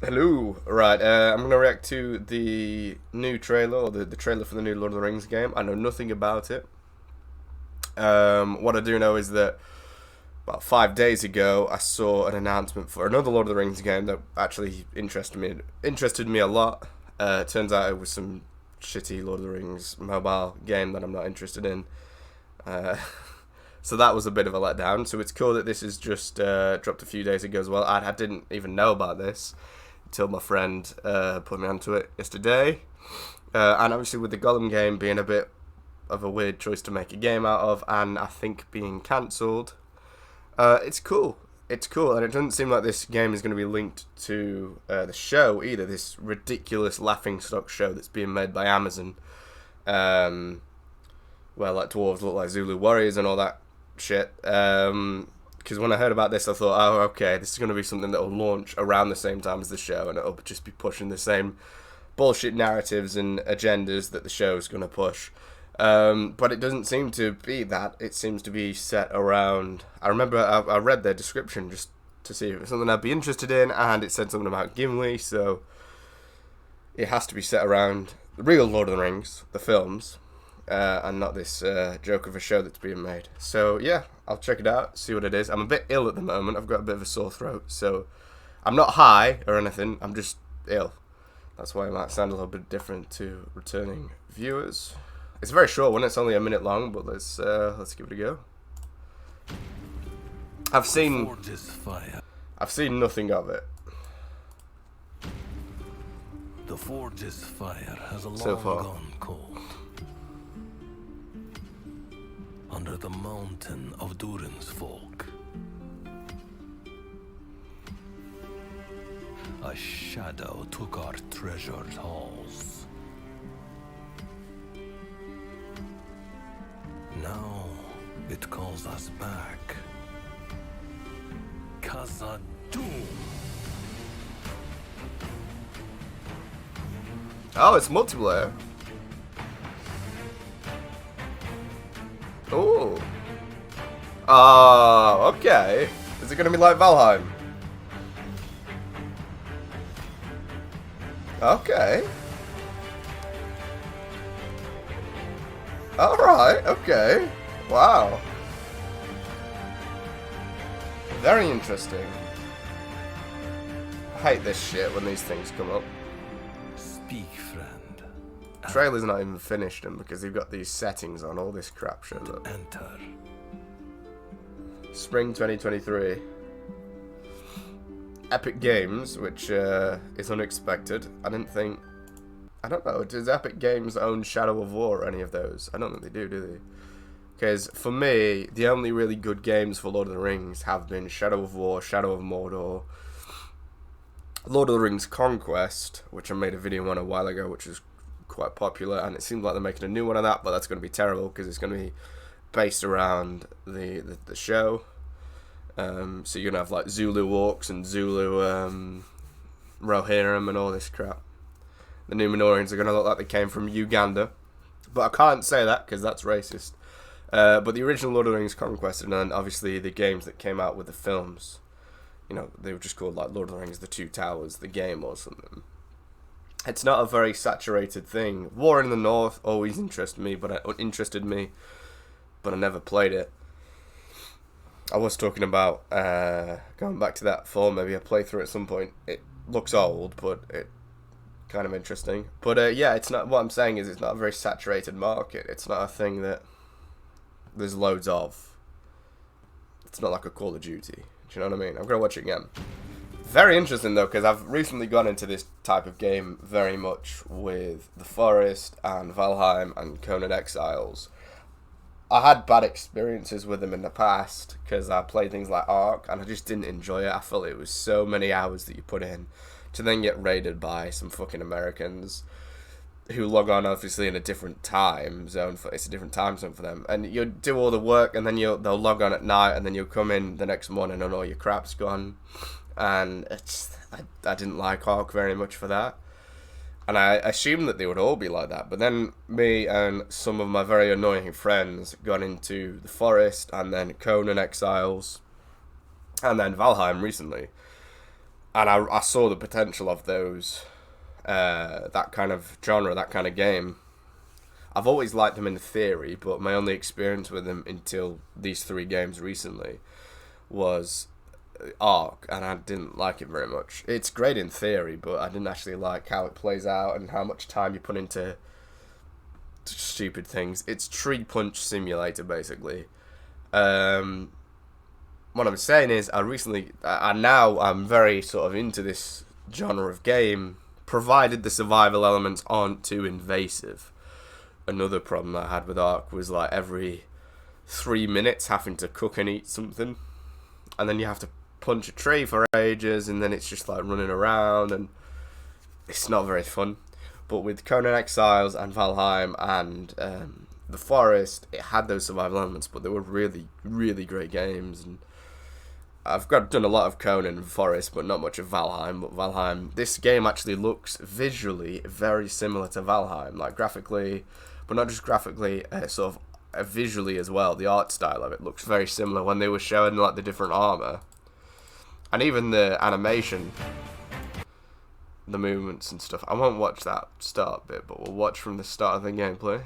Hello. Right, I'm going to react to the new trailer, or the trailer for the new Lord of the Rings game. I know nothing about it. What I do know is that about 5 days ago, I saw an announcement for another Lord of the Rings game that actually interested me a lot. Turns out it was some shitty Lord of the Rings mobile game that I'm not interested in. So that was a bit of a letdown. So it's cool that this is just dropped a few days ago as well. I didn't even know about this until my friend put me onto it yesterday. And obviously with the Gollum game being a bit of a weird choice to make a game out of, and I think being cancelled, it's cool. It's cool, and it doesn't seem like this game is going to be linked to the show either. This ridiculous laughingstock show that's being made by Amazon, where like dwarves look like Zulu warriors and all that shit. Because when I heard about this, I thought, oh, okay, this is going to be something that will launch around the same time as the show, and it'll just be pushing the same bullshit narratives and agendas that the show's going to push. But it doesn't seem to be that. It seems to be set around... I remember I read their description just to see if it was something I'd be interested in, and it said something about Gimli, so it has to be set around the real Lord of the Rings, the films, and not this joke of a show that's being made. So yeah, I'll check it out, see what it is. I'm a bit ill at the moment. I've got a bit of a sore throat, so I'm not high or anything. I'm just ill. That's why it might sound a little bit different to returning viewers. It's a very short one. It's only a minute long, but let's give it a go. I've seen nothing of it. The Forge's fire has long So far. gone cold. Under the mountain of Durin's folk, a shadow took our treasured halls. Now it calls us back. Khazad-dûm. Oh, it's multiplayer. Oh. Oh, okay. Is it going to be like VALHEIM? Okay. Alright, okay. Wow. Very interesting. I hate this shit when these things come up. Speak, friend. The trailer's not even finished them because they've got these settings on, all this crap shows up. Enter. Spring 2023. Epic Games, which is unexpected. I don't know, does Epic Games own Shadow of War or any of those? I don't think they do they? Because for me, the only really good games for Lord of the Rings have been Shadow of War, Shadow of Mordor, Lord of the Rings Conquest, which I made a video on a while ago, which is quite popular, and it seems like they're making a new one of that, but that's going to be terrible because it's going to be based around the show. So you're going to have like Zulu orcs and Zulu Rohirrim and all this crap. The Númenóreans are going to look like they came from Uganda, but I can't say that because that's racist. But the original Lord of the Rings Conquest, and then obviously the games that came out with the films, you know, they were just called like Lord of the Rings The Two Towers, the game or something. It's not a very saturated thing. War in the North always interested me, but I never played it. I was talking about going back to that for maybe a playthrough at some point. It looks old, but it kind of interesting. But yeah, it's not. What I'm saying is, it's not a very saturated market. It's not a thing that there's loads of. It's not like a Call of Duty. Do you know what I mean? I'm gonna watch it again. Very interesting though, because I've recently gone into this type of game very much with The Forest and VALHEIM and Conan Exiles. I had bad experiences with them in the past because I played things like Ark and I just didn't enjoy it. I felt it was so many hours that you put in to then get raided by some fucking Americans who log on obviously in a different time zone. It's a different time zone for them, and you do all the work and then they'll log on at night and then you'll come in the next morning and all your crap's gone. And I didn't like Ark very much for that. And I assumed that they would all be like that. But then me and some of my very annoying friends got into The Forest and then Conan Exiles and then VALHEIM recently. And I saw the potential of those, that kind of genre, that kind of game. I've always liked them in theory, but my only experience with them until these 3 games recently was Ark, and I didn't like it very much. It's great in theory, but I didn't actually like how it plays out and how much time you put into stupid things. It's Tree Punch Simulator, basically. What I'm saying is, I'm very sort of into this genre of game, provided the survival elements aren't too invasive. Another problem I had with Ark was like every 3 minutes having to cook and eat something, and then you have to punch a tree for ages, and then it's just like running around, and it's not very fun. But with Conan Exiles and Valheim and The Forest, it had those survival elements, but they were really, really great games. And I've done a lot of Conan and Forest, but not much of Valheim. But Valheim, this game actually looks visually very similar to Valheim, like graphically, but not just graphically, sort of visually as well. The art style of it looks very similar when they were showing like the different armor, and even the animation, the movements and stuff. I won't watch that start bit, but we'll watch from the start of the gameplay.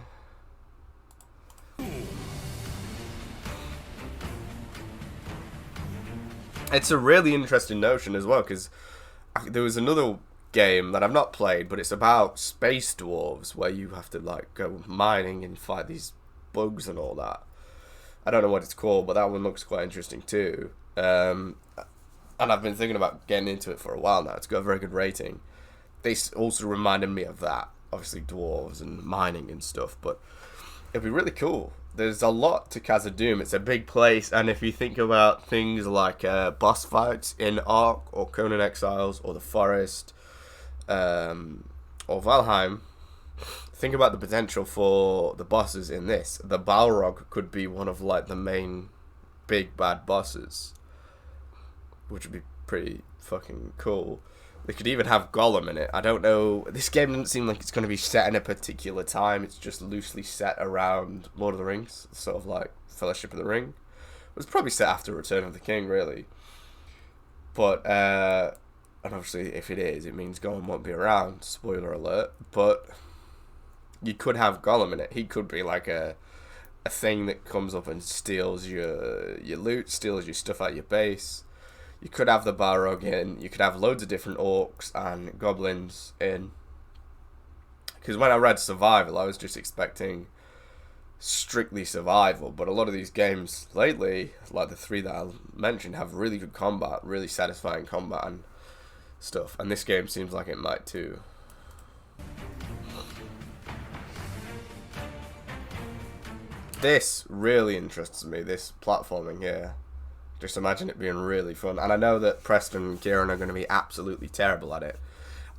It's a really interesting notion as well, because there was another game that I've not played, but it's about space dwarves, where you have to like go mining and fight these bugs and all that. I don't know what it's called, but that one looks quite interesting too. And I've been thinking about getting into it for a while now. It's got a very good rating. They also reminded me of that, obviously dwarves and mining and stuff, but it'd be really cool. There's a lot to Khazad-dûm. It's a big place, and if you think about things like boss fights in Ark or Conan Exiles or The Forest or Valheim, think about the potential for the bosses in this. The Balrog could be one of like the main big bad bosses, which would be pretty fucking cool. They could even have Gollum in it. I don't know. This game doesn't seem like it's going to be set in a particular time. It's just loosely set around Lord of the Rings, sort of like Fellowship of the Ring. It was probably set after Return of the King, really. But, and obviously if it is, it means Gollum won't be around. Spoiler alert. But you could have Gollum in it. He could be like a thing that comes up and steals your loot, steals your stuff out of your base. You could have the Balrog in. You could have loads of different orcs and goblins in. Because when I read survival, I was just expecting strictly survival. But a lot of these games lately, like the 3 that I mentioned, have really good combat, really satisfying combat and stuff. And this game seems like it might too. This really interests me, this platforming here. Just imagine it being really fun. And I know that Preston and Kieran are going to be absolutely terrible at it.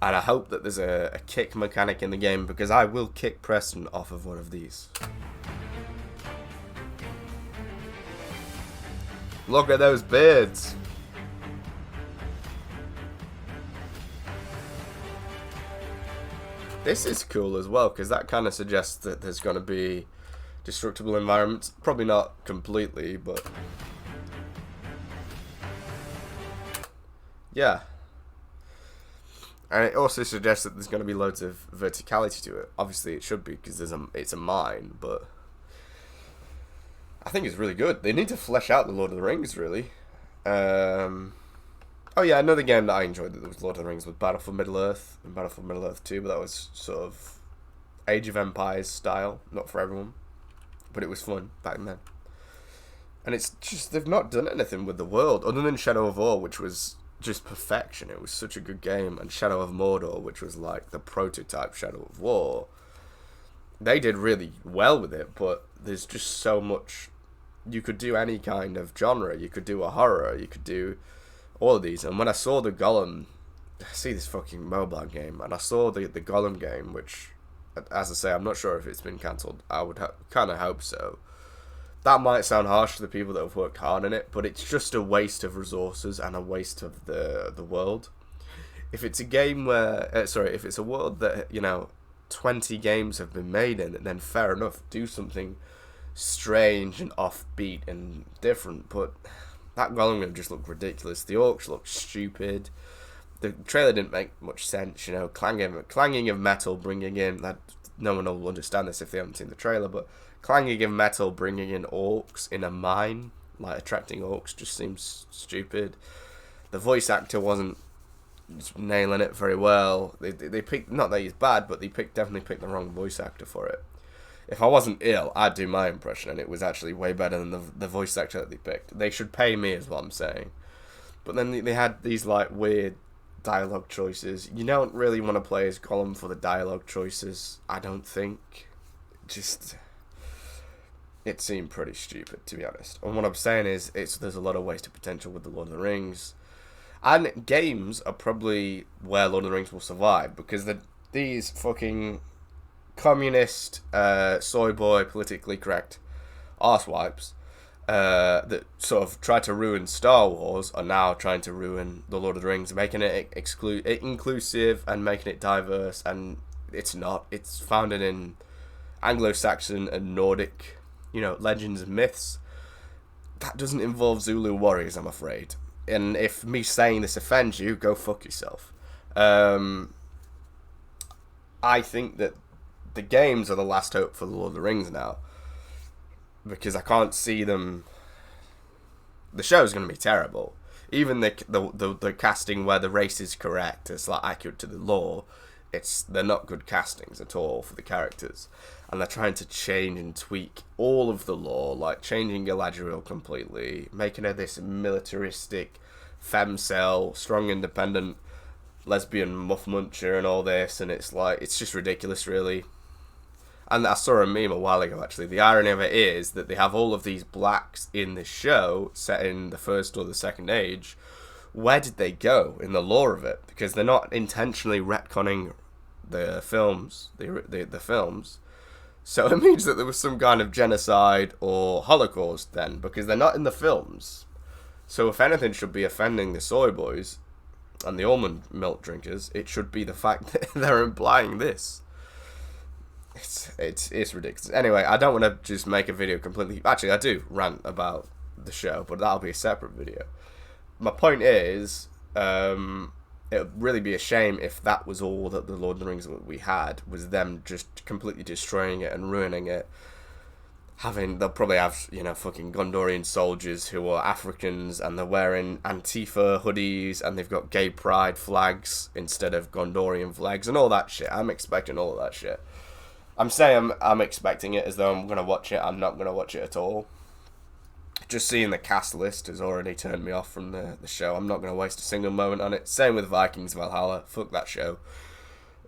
And I hope that there's a kick mechanic in the game, because I will kick Preston off of one of these. Look at those beards. This is cool as well, because that kind of suggests that there's going to be destructible environments. Probably not completely, but yeah. And it also suggests that there's going to be loads of verticality to it. Obviously it should be, because it's a mine, but I think it's really good. They need to flesh out the Lord of the Rings, really. Oh yeah, another game that I enjoyed that was Lord of the Rings was Battle for Middle-earth and Battle for Middle-earth 2, but that was sort of Age of Empires style, not for everyone. But it was fun back then. And it's just, they've not done anything with the world, other than Shadow of War, which was just perfection. It was such a good game. And Shadow of Mordor, which was like the prototype Shadow of War. They did really well with it, but there's just so much. You could do any kind of genre. You could do a horror. You could do all of these. And when I saw the Gollum, I see this fucking mobile game, and I saw the Gollum game, which, as I say, I'm not sure if it's been cancelled. I would kind of hope so. That might sound harsh to the people that have worked hard in it, but it's just a waste of resources and a waste of the world. If it's a game where, if it's a world that, 20 games have been made in, then fair enough, do something strange and offbeat and different. But that Gollum game just looked ridiculous. The orcs looked stupid. the trailer didn't make much sense, you know, clanging of metal, bringing in, that no one will understand this if they haven't seen the trailer, but clanging of metal, bringing in orcs in a mine, like attracting orcs, just seems stupid. The voice actor wasn't nailing it very well. They picked, not that he's bad, but they definitely picked the wrong voice actor for it. If I wasn't ill, I'd do my impression, and it was actually way better than the voice actor that they picked. They should pay me, is what I'm saying. But then they had these like weird dialogue choices. You don't really want to play as Gollum for the dialogue choices, I don't think. Just, it seemed pretty stupid, to be honest. And what I'm saying is, there's a lot of wasted potential with the Lord of the Rings. And games are probably where Lord of the Rings will survive, because these fucking communist, soy boy, politically correct arsewipes that sort of tried to ruin Star Wars are now trying to ruin the Lord of the Rings, making it inclusive and making it diverse, and it's not. It's founded in Anglo-Saxon and Nordic, you know, legends and myths. That doesn't involve Zulu warriors, I'm afraid. And if me saying this offends you, go fuck yourself. I think that the games are the last hope for the Lord of the Rings now, because I can't see them. The show's going to be terrible. Even the casting where the race is correct, it's like accurate to the lore. They're not good castings at all for the characters, and they're trying to change and tweak all of the lore, like changing Galadriel completely, making her this militaristic, femcel, strong, independent, lesbian muff muncher and all this, and it's just ridiculous, really. And I saw a meme a while ago, actually. The irony of it is that they have all of these blacks in this show set in the First or the Second Age. Where did they go in the lore of it? Because they're not intentionally retconning the films, the films. So it means that there was some kind of genocide or Holocaust then, because they're not in the films. So if anything should be offending the soy boys and the almond milk drinkers, it should be the fact that they're implying this. It's ridiculous. Anyway, I don't want to just make a video completely. Actually, I do rant about the show, but that'll be a separate video. My point is, it would really be a shame if that was all that the Lord of the Rings we had, was them just completely destroying it and ruining it. They'll probably have, you know, fucking Gondorian soldiers who are Africans, and they're wearing Antifa hoodies, and they've got gay pride flags instead of Gondorian flags, and all that shit. I'm expecting all of that shit. I'm saying I'm expecting it as though I'm going to watch it. I'm not going to watch it at all. Just seeing the cast list has already turned me off from the show. I'm not going to waste a single moment on it. Same with Vikings Valhalla. Fuck that show.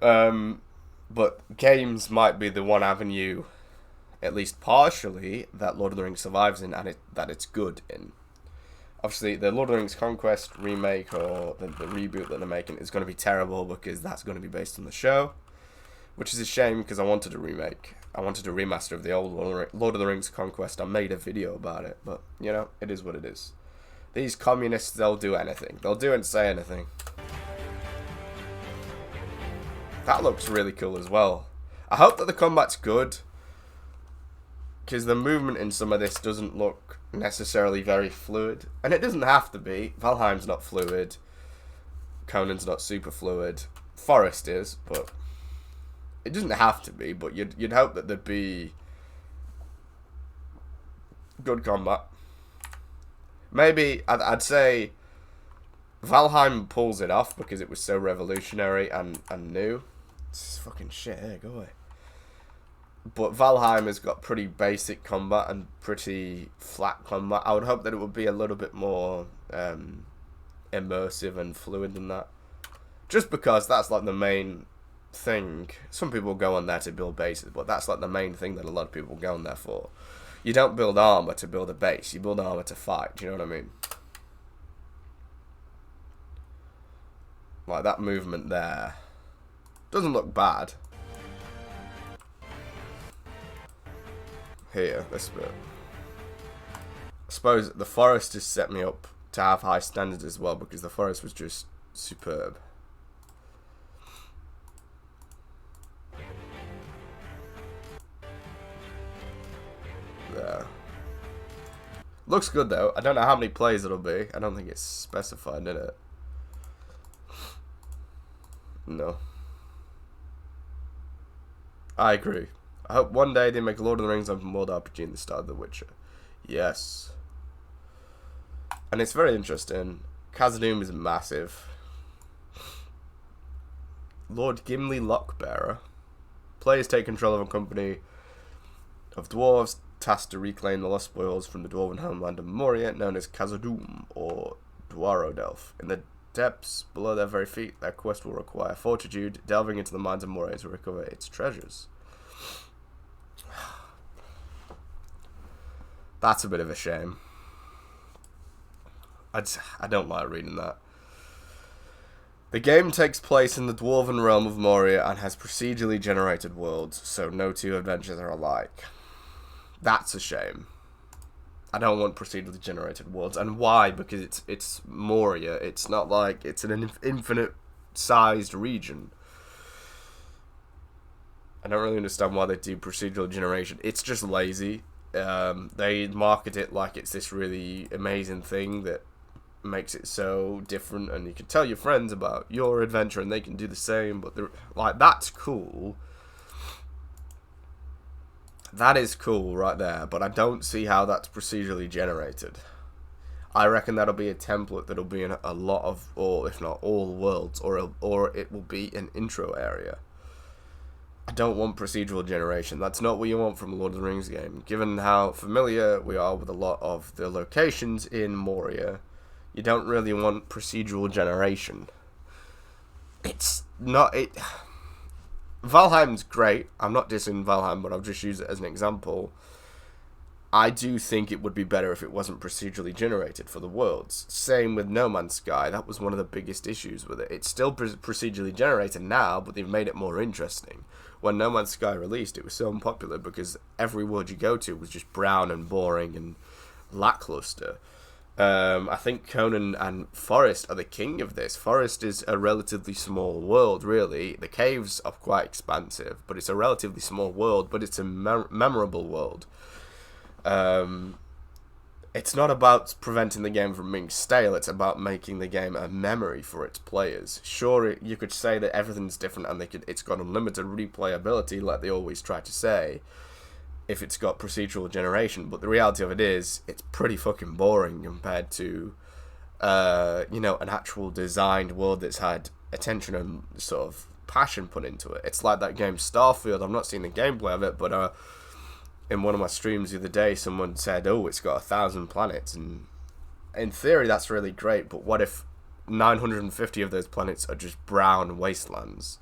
But games might be the one avenue, at least partially, that Lord of the Rings survives in, and that it's good in. Obviously, the Lord of the Rings Conquest remake, or the reboot that they're making, is going to be terrible, because that's going to be based on the show. Which is a shame, because I wanted a remake. I wanted a remaster of the old Lord of the Rings Conquest. I made a video about it, but, you know, it is what it is. These communists, they'll do anything. They'll do and say anything. That looks really cool as well. I hope that the combat's good, because the movement in some of this doesn't look necessarily very fluid. And it doesn't have to be. Valheim's not fluid. Conan's not super fluid. Forest is, but it doesn't have to be, but you'd hope that there'd be good combat. Maybe, I'd say Valheim pulls it off because it was so revolutionary and new. It's fucking shit here, go away. But Valheim has got pretty basic combat and pretty flat combat. I would hope that it would be a little bit more immersive and fluid than that. Just because that's like the main thing. Some people go on there to build bases, but that's like the main thing that a lot of people go on there for. You don't build armor to build a base, you build armor to fight. Do you know what I mean? Like that movement there doesn't look bad. Here, this bit. I suppose the forest has set me up to have high standards as well, because the forest was just superb. There. Looks good though. I don't know how many plays it'll be. I don't think it's specified in it. No. I agree. I hope one day they make Lord of the Rings open world RPG in the style of The Witcher. Yes. And it's very interesting. Khazad-dûm is massive. Lord Gimli Lockbearer. Players take control of a company of dwarves tasked to reclaim the lost spoils from the dwarven homeland of Moria, known as Khazad-dûm, or Dwarodelf. In the depths below their very feet, their quest will require fortitude, delving into the mines of Moria to recover its treasures. That's a bit of a shame. I don't like reading that. The game takes place in the dwarven realm of Moria and has procedurally generated worlds, so no two adventures are alike. That's a shame. I don't want procedurally generated worlds. And why? Because it's Moria. It's not like it's an infinite sized region. I don't really understand why they do procedural generation. It's just lazy. They market it like it's this really amazing thing that makes it so different, and you can tell your friends about your adventure and they can do the same, but like, that's cool. That is cool right there, but I don't see how that's procedurally generated. I reckon that'll be a template that'll be in a lot of, or if not all worlds, or it will be an intro area. I don't want procedural generation. That's not what you want from a Lord of the Rings game. Given how familiar we are with a lot of the locations in Moria, you don't really want procedural generation. It's not... Valheim's great. I'm not dissing Valheim, but I'll just use it as an example. I do think it would be better if it wasn't procedurally generated for the worlds. Same with No Man's Sky. That was one of the biggest issues with it. It's still procedurally generated now, but they've made it more interesting. When No Man's Sky released, it was so unpopular because every world you go to was just brown and boring and lackluster. I think Conan and Forest are the king of this. Forest is a relatively small world, really. The caves are quite expansive, but it's a relatively small world, but it's a memorable world. It's not about preventing the game from being stale, it's about making the game a memory for its players. Sure, you could say that everything's different and it's got unlimited replayability, like they always try to say, if it's got procedural generation, but the reality of it is, it's pretty fucking boring compared to, an actual designed world that's had attention and sort of passion put into it. It's like that game Starfield. I've not seen the gameplay of it, but in one of my streams the other day, someone said, oh, it's got 1,000 planets, and in theory that's really great, but what if 950 of those planets are just brown wastelands?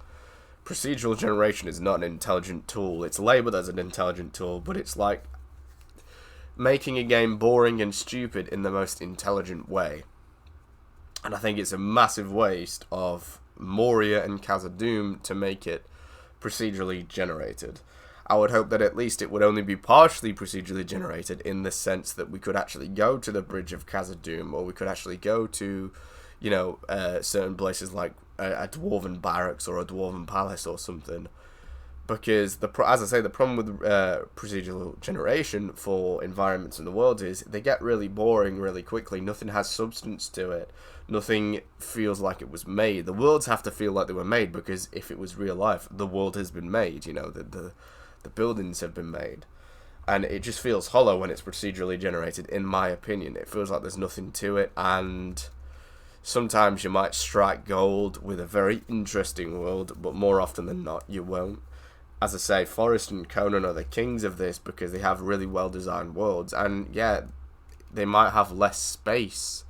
Procedural generation is not an intelligent tool. It's labeled as an intelligent tool, but it's like making a game boring and stupid in the most intelligent way. And I think it's a massive waste of Moria and Khazad-dûm to make it procedurally generated. I would hope that at least it would only be partially procedurally generated, in the sense that we could actually go to the bridge of Khazad-dûm, or we could actually go to, certain places like a dwarven barracks or a dwarven palace or something. Because, as I say, the problem with procedural generation for environments in the world is they get really boring really quickly. Nothing has substance to it. Nothing feels like it was made. The worlds have to feel like they were made, because if it was real life, the world has been made. The buildings have been made. And it just feels hollow when it's procedurally generated, in my opinion. It feels like there's nothing to it, and sometimes you might strike gold with a very interesting world, but more often than not, you won't. As I say, Forest and Conan are the kings of this because they have really well-designed worlds, and yeah, they might have less space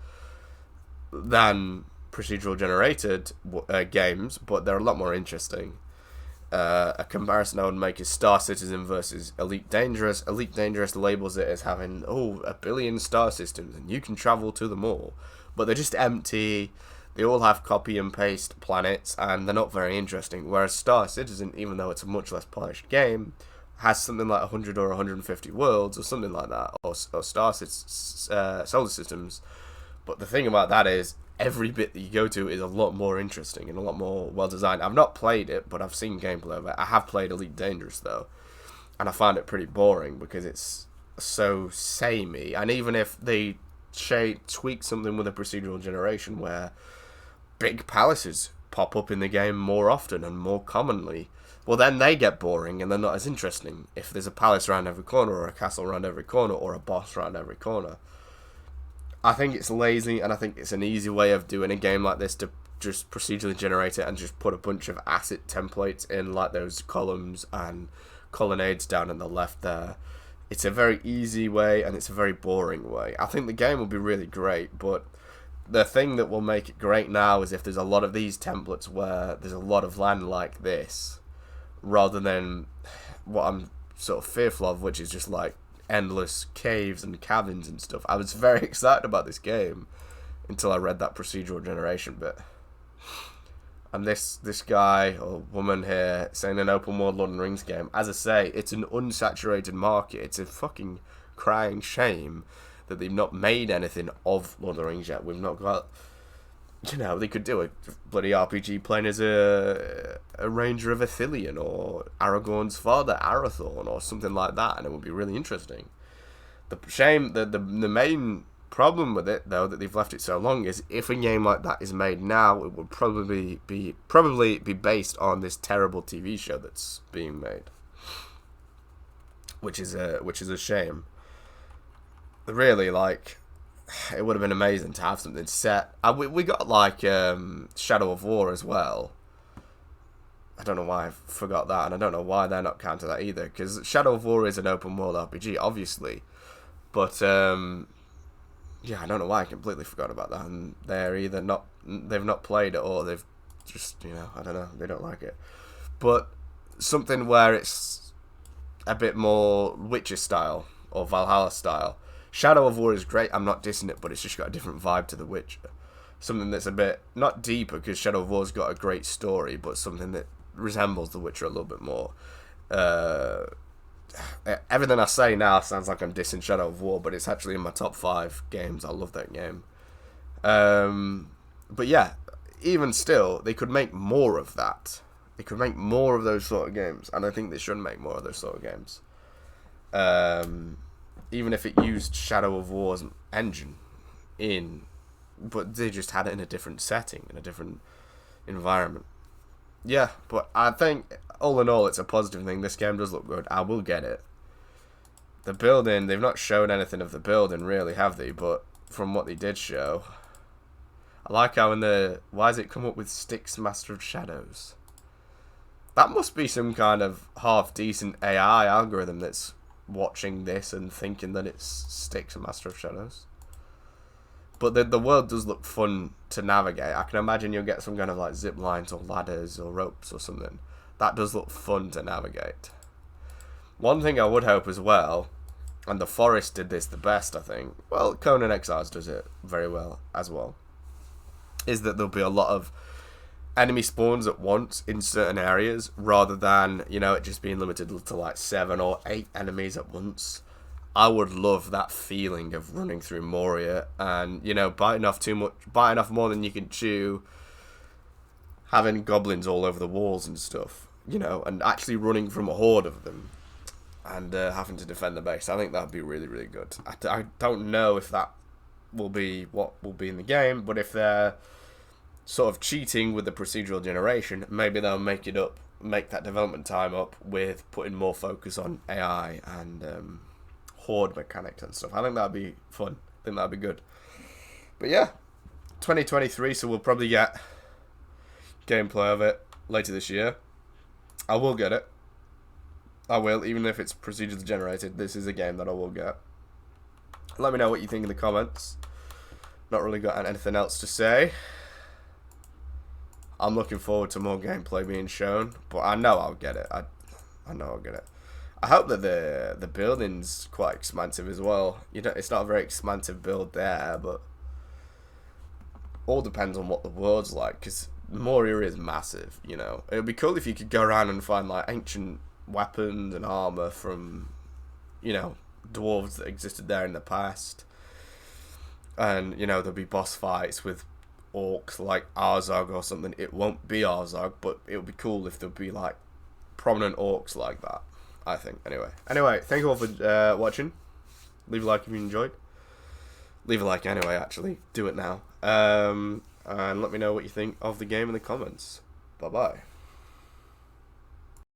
than procedural generated games, but they're a lot more interesting. A comparison I would make is Star Citizen versus Elite Dangerous. Elite Dangerous labels it as having, 1 billion star systems, and you can travel to them all. But they're just empty, they all have copy and paste planets, and they're not very interesting. Whereas Star Citizen, even though it's a much less polished game, has something like 100 or 150 worlds, or something like that, or solar systems. But the thing about that is, every bit that you go to is a lot more interesting and a lot more well designed. I've not played it, but I've seen gameplay of it. I have played Elite Dangerous though, and I found it pretty boring because it's so samey. And even if they tweak something with a procedural generation where big palaces pop up in the game more often and more commonly, well, then they get boring and they're not as interesting. If there's a palace around every corner, or a castle around every corner, or a boss around every corner, I think it's lazy, and I think it's an easy way of doing a game like this to just procedurally generate it and just put a bunch of asset templates in, like those columns and colonnades down on the left there. It's a very easy way, and it's a very boring way. I think the game will be really great, but the thing that will make it great now is if there's a lot of these templates where there's a lot of land like this, rather than what I'm sort of fearful of, which is just like endless caves and cabins and stuff. I was very excited about this game until I read that procedural generation bit. And this guy or woman here saying an open world Lord of the Rings game. As I say, it's an unsaturated market. It's a fucking crying shame that they've not made anything of Lord of the Rings yet. We've not got, they could do a bloody RPG playing as a ranger of Ithilien, or Aragorn's father, Arathorn, or something like that, and it would be really interesting. The main problem with it, though, that they've left it so long, is if a game like that is made now, it would probably be based on this terrible TV show that's being made, which is a shame. Really, like, it would have been amazing to have something set. We got like Shadow of War as well. I don't know why I forgot that, and I don't know why they're not counting that either, because Shadow of War is an open world RPG, obviously, but yeah, I don't know why I completely forgot about that, and they've not played it, or they've just, I don't know, they don't like it. But something where it's a bit more Witcher style, or Valhalla style. Shadow of War is great, I'm not dissing it, but it's just got a different vibe to The Witcher. Something that's a bit, not deeper, because Shadow of War's got a great story, but something that resembles The Witcher a little bit more. Everything I say now sounds like I'm dissing Shadow of War, but it's actually in my top 5 games. I love that game. But yeah, even still, they could make more of that. They could make more of those sort of games, and I think they should make more of those sort of games. Even if it used Shadow of War's engine but they just had it in a different setting, in a different environment. Yeah, but I think, all in all, it's a positive thing. This game does look good. I will get it. The building, they've not shown anything of the building, really, have they? But from what they did show, I like how why does it come up with Styx, Master of Shadows? That must be some kind of half-decent AI algorithm that's watching this and thinking that it's Styx, Master of Shadows. But the world does look fun to navigate. I can imagine you'll get some kind of like zip lines or ladders or ropes or something. That does look fun to navigate. One thing I would hope as well, and the Forest did this the best, I think. Well, Conan Exiles does it very well as well. Is that there'll be a lot of enemy spawns at once in certain areas, rather than, it just being limited to like 7 or 8 enemies at once. I would love that feeling of running through Moria and, biting off more than you can chew, having goblins all over the walls and stuff, and actually running from a horde of them and having to defend the base. I think that would be really, really good. I don't know if that will be what will be in the game, but if they're sort of cheating with the procedural generation, maybe they'll make that development time up with putting more focus on AI and horde mechanics and stuff. I think that'd be fun. I think that'd be good. But yeah, 2023, so we'll probably get gameplay of it later this year. I will get it. I will, even if it's procedurally generated. This is a game that I will get. Let me know what you think in the comments. Not really got anything else to say. I'm looking forward to more gameplay being shown, but I know I'll get it. I know I'll get it. I hope that the building's quite expansive as well. It's not a very expansive build there, but all depends on what the world's like, because Moria is massive, It would be cool if you could go around and find like ancient weapons and armor from, dwarves that existed there in the past. And, there'll be boss fights with orcs like Arzog or something. It won't be Arzog, but it would be cool if there'd be like prominent orcs like that, I think. Anyway, thank you all for watching. Leave a like if you enjoyed. Leave a like anyway, actually. Do it now. and let me know what you think of the game in the comments. Bye bye.